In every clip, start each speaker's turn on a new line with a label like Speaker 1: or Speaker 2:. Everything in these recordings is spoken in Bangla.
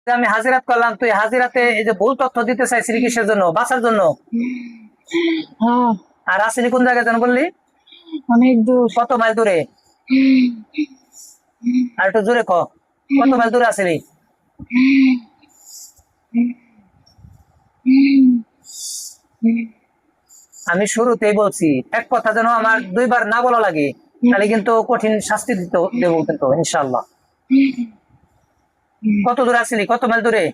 Speaker 1: আমি হাজিরাত করলাম, তুই হাজিরাতে এই যে ভুল তথ্য দিতে চাইছিলি কিসের জন্য? বাঁচার জন্য।
Speaker 2: হ্যাঁ
Speaker 1: আর আসলি কোন জায়গায় যেন বললি?
Speaker 2: অনেক দূর।
Speaker 1: কত মাইল দূরে? আর একটু জোরে ক, কত মাইল দূরে আসলি? আমি শুরুতেই বলছি এক কথা যেন আমার দুইবার না বলা লাগে, তাহলে কিন্তু কঠিন শাস্তি দিতে দেবো কিন্তু ইনশাল্লাহ। কত দূরে আসলি, কত মাইল দূরে?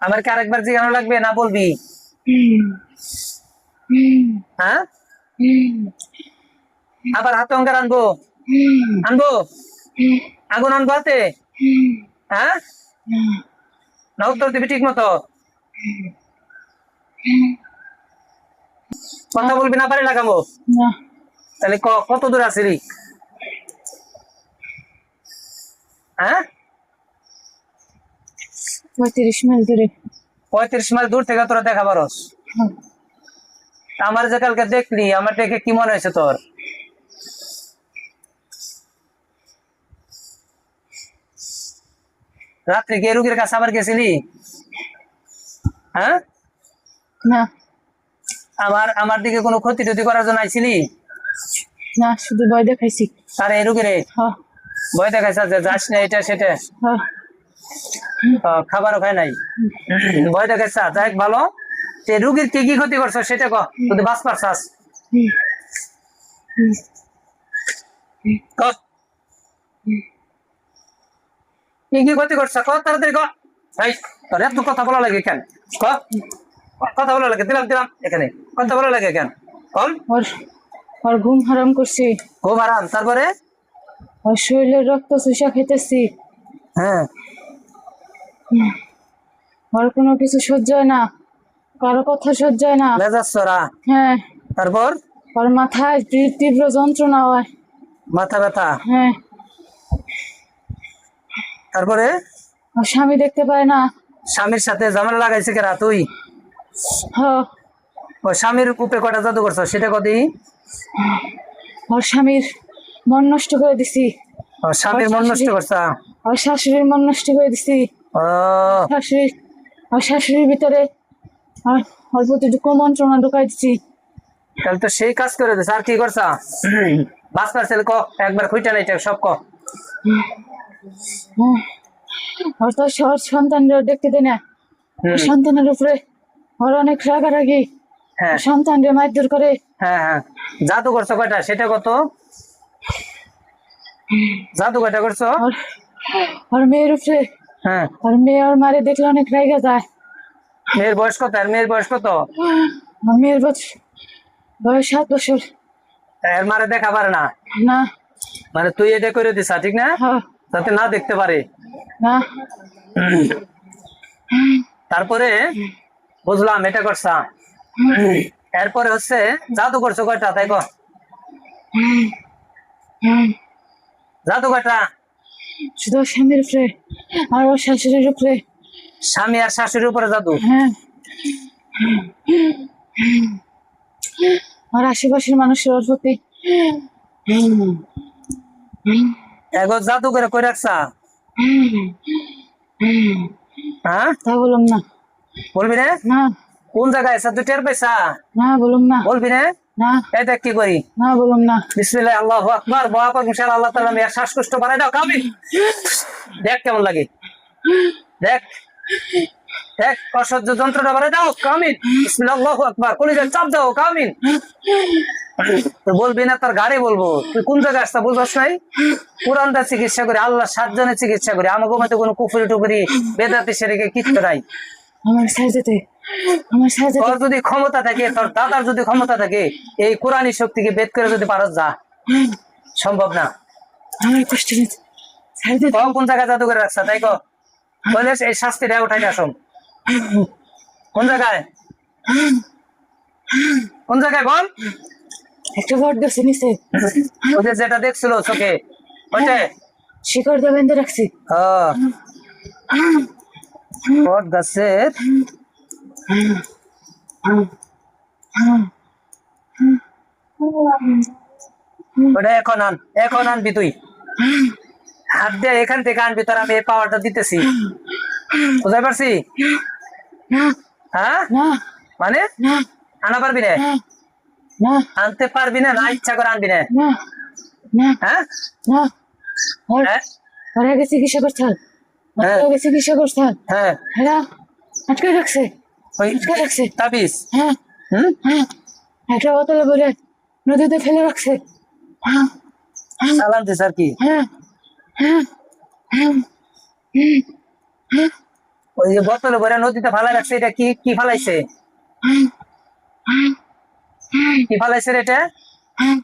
Speaker 1: আমার কি আরেকবার জিজ্ঞাসা লাগবে না বলবি? হ্যাঁ, আবার হাতে অঙ্গার আনবো? আনবো? আগুন আনবো হাতে? হ্যাঁ, না উত্তর দিবি ঠিক মতো? কথা বলবি না পারে লাগাবো?
Speaker 2: না
Speaker 1: তাহলে কত দূরে আসলি? হ্যাঁ,
Speaker 2: 35 মাইল দূরে।
Speaker 1: 35 মাইল দূর থেকে তোরা দেখা পারস? আমার যে কালকে দেখলি, আমার দেখে কি মনে হয়েছে তোর? রাত্রে গিয়ে রুগীর কাছে আবার গেছিলি? হ্যাঁ,
Speaker 2: না
Speaker 1: আমার দিকে কোনো ক্ষতি টতি করার জন্য আইছিলি?
Speaker 2: না, শুধু ভয় দেখাইছি।
Speaker 1: আরে এই রুগীরে
Speaker 2: হ্যাঁ
Speaker 1: ভয় দেখাইছ যে যাস না এটা সেটা?
Speaker 2: হ্যাঁ
Speaker 1: খাবারও খায় নাই, ভয় দেখাইছ? যাই ভালো, সে রুগীর কি কি ক্ষতি করছো সেটা ক, তুই বাঁচ পারছাস? ক, কি কি ক্ষতি করছো ক, তাড়াতাড়ি ক। এই তোর এত কথা বলা লাগে কেন? ক, কথা বলা লাগে, দিলাম দিলাম এখানে, কথা বলা লাগে কেন? কল।
Speaker 2: ওর ওর ঘুম হারাম করছি।
Speaker 1: খুব আরাম, তারপরে?
Speaker 2: ওর শরীরের রক্ত চুষা খেতেছি।
Speaker 1: হ্যাঁ,
Speaker 2: ওর কোনো কিছু সহ্য হয় না, কারো কথা সহ্য হয় না।
Speaker 1: মেজাজ চড়া।
Speaker 2: হ্যাঁ,
Speaker 1: তারপর?
Speaker 2: ওর মাথায় তীব্র যন্ত্রণা হয়।
Speaker 1: মাথা ব্যথা।
Speaker 2: হ্যাঁ,
Speaker 1: তারপরে?
Speaker 2: ওর স্বামী দেখতে পায় না।
Speaker 1: স্বামীর সাথে ঝামেলা লাগাইছে কেরা তুই?
Speaker 2: হ্যাঁ,
Speaker 1: ও স্বামীর উপরে কয়টা জাদু করছো সেটা কদি?
Speaker 2: ওর স্বামীর মন নষ্ট করে দিছি।
Speaker 1: ও স্বামীর মন নষ্ট করছা?
Speaker 2: ওর শাশুড়ির মন নষ্ট করে দিছি।
Speaker 1: ও
Speaker 2: ওর শাশুড়ির ভিতরে ওর প্রতি কুমন্ত্রণা ঢুকাই দিছি।
Speaker 1: তাহলে তো সেই কাজ করে দিস, আর কি করছা? বাস পারছেল ক, একবার খুঁজটা নাই সব ক।
Speaker 2: ওর তো ওর সন্তানরা দেখতে দেয় না। সন্তানের উপরে ওর অনেক রাগারাগি।
Speaker 1: হ্যাঁ
Speaker 2: সন্তানরা মারধর করে।
Speaker 1: হ্যাঁ হ্যাঁ, জাদু করছো কয়টা সেটা কত? জাদু কয়টা করছো?
Speaker 2: ওর মেয়ের উপরে।
Speaker 1: হ্যাঁ,
Speaker 2: ওর মেয়ে ওর মারে দেখলে অনেক রেগে যায়।
Speaker 1: মেয়ের বয়স কত? আর মেয়ের বয়স কত?
Speaker 2: ওর মেয়ের বয়স 7 বছর।
Speaker 1: এর মারে দেখা পারে না?
Speaker 2: না।
Speaker 1: মানে তুই এটা করে দিস ঠিক না,
Speaker 2: হ্যাঁ,
Speaker 1: যাতে না দেখতে পারে?
Speaker 2: না।
Speaker 1: তারপরে বুঝলাম এটা করছা। এরপরে হচ্ছে জাদু করছো কয়টা তাই কর? জাদু কয়টা?
Speaker 2: শুধু ওর স্বামীর উপরে আর ওর শাশুড়ির উপরে।
Speaker 1: স্বামী আর শাশুড়ির উপরে জাদু?
Speaker 2: হ্যাঁ, আর আশেপাশের মানুষের ওর প্রতি।
Speaker 1: এগো জাদু করে কই রাখছা? হ্যাঁ,
Speaker 2: তা বললাম না।
Speaker 1: বলবি না?
Speaker 2: না
Speaker 1: কোন জায়গায় আছে তুই টের পাইছা?
Speaker 2: না বললাম না।
Speaker 1: বলবি না?
Speaker 2: না
Speaker 1: এই দেখ কি করি।
Speaker 2: না বললাম না।
Speaker 1: বিসমিল্লাহ, আল্লাহু আকবার, দোয়া কর ইনশাআল্লাহ আল্লাহ তাআলা মেয়ের শ্বাসকষ্ট বাড়ায় দাও। কামি দেখ কেমন লাগে, দেখ দেখ, অসহ্য যন্ত্রণা বাড়ায় দাও। কামিন, বিসমিল্লাহ, আল্লাহু আকবার, কলিজায় চাপ দাও। কামিন। তুই বলবি না তার গাড়ি বলবো? তুই কোন জায়গায় আসতা বুঝছ নাই? কোরআনটা চিকিৎসা করে, আল্লাহ 7 জনের চিকিৎসা করে, আমাকে মতো কোনো কুফরি টুকুরি বেদাতি সেরেকে কিচ্ছু নাই।
Speaker 2: আমার সাহায্যতে
Speaker 1: তোর যদি ক্ষমতা থাকে, তোর দাদার যদি ক্ষমতা থাকে, এই কোরআনী শক্তিকে বেদ করে যদি পারস, যা। সম্ভব না।
Speaker 2: আমার কষ্ট
Speaker 1: কোন জায়গায় জাদু করে রাখছা তাই বলে এই শাস্তিটা উঠাই আসম। কোন জায়গায়? কোন জায়গায় বল?
Speaker 2: একটা বট গাছে নিচে।
Speaker 1: ওদের যেটা দেখছিল চোখে ওইটাই
Speaker 2: শিকড় দিয়ে বেঁধে রাখছি।
Speaker 1: বট গাছের ওটা এখন আনবি তুই, হাত দিয়ে এখান থেকে আনবি, তোর আমি এই পাওয়ারটা দিতেছি, বুঝতে পারছি?
Speaker 2: না
Speaker 1: হ্যাঁ
Speaker 2: না
Speaker 1: মানে
Speaker 2: না
Speaker 1: আনা পারবি না,
Speaker 2: না না
Speaker 1: আনতে পারবি না, না ইচ্ছা করে আনবি না?
Speaker 2: না না
Speaker 1: হ্যাঁ
Speaker 2: না ওর
Speaker 1: হ্যাঁ
Speaker 2: ওর আগে চিকিৎসা করতে হবে,
Speaker 1: হ্যাঁ
Speaker 2: ওর আগে চিকিৎসা করতে হবে।
Speaker 1: হ্যাঁ
Speaker 2: এরা আটকে রাখছে,
Speaker 1: ওই
Speaker 2: আটকে রাখছে।
Speaker 1: তাবিজ।
Speaker 2: হ্যাঁ
Speaker 1: হুম
Speaker 2: হ্যাঁ, একটা বোতলে ভরে নদীতে ফেলে রাখছে। হ্যাঁ হ্যাঁ
Speaker 1: সালাম দিস আর কি?
Speaker 2: হ্যাঁ হ্যাঁ হ্যাঁ হুম, হ্যাঁ
Speaker 1: ওই যে বোতলে ভরে নদীতে ফালাই রাখছে, এটা কি কি ফালাইছে?
Speaker 2: হ্যাঁ হ্যাঁ
Speaker 1: কি ফালাইছে রে এটা?
Speaker 2: হ্যাঁ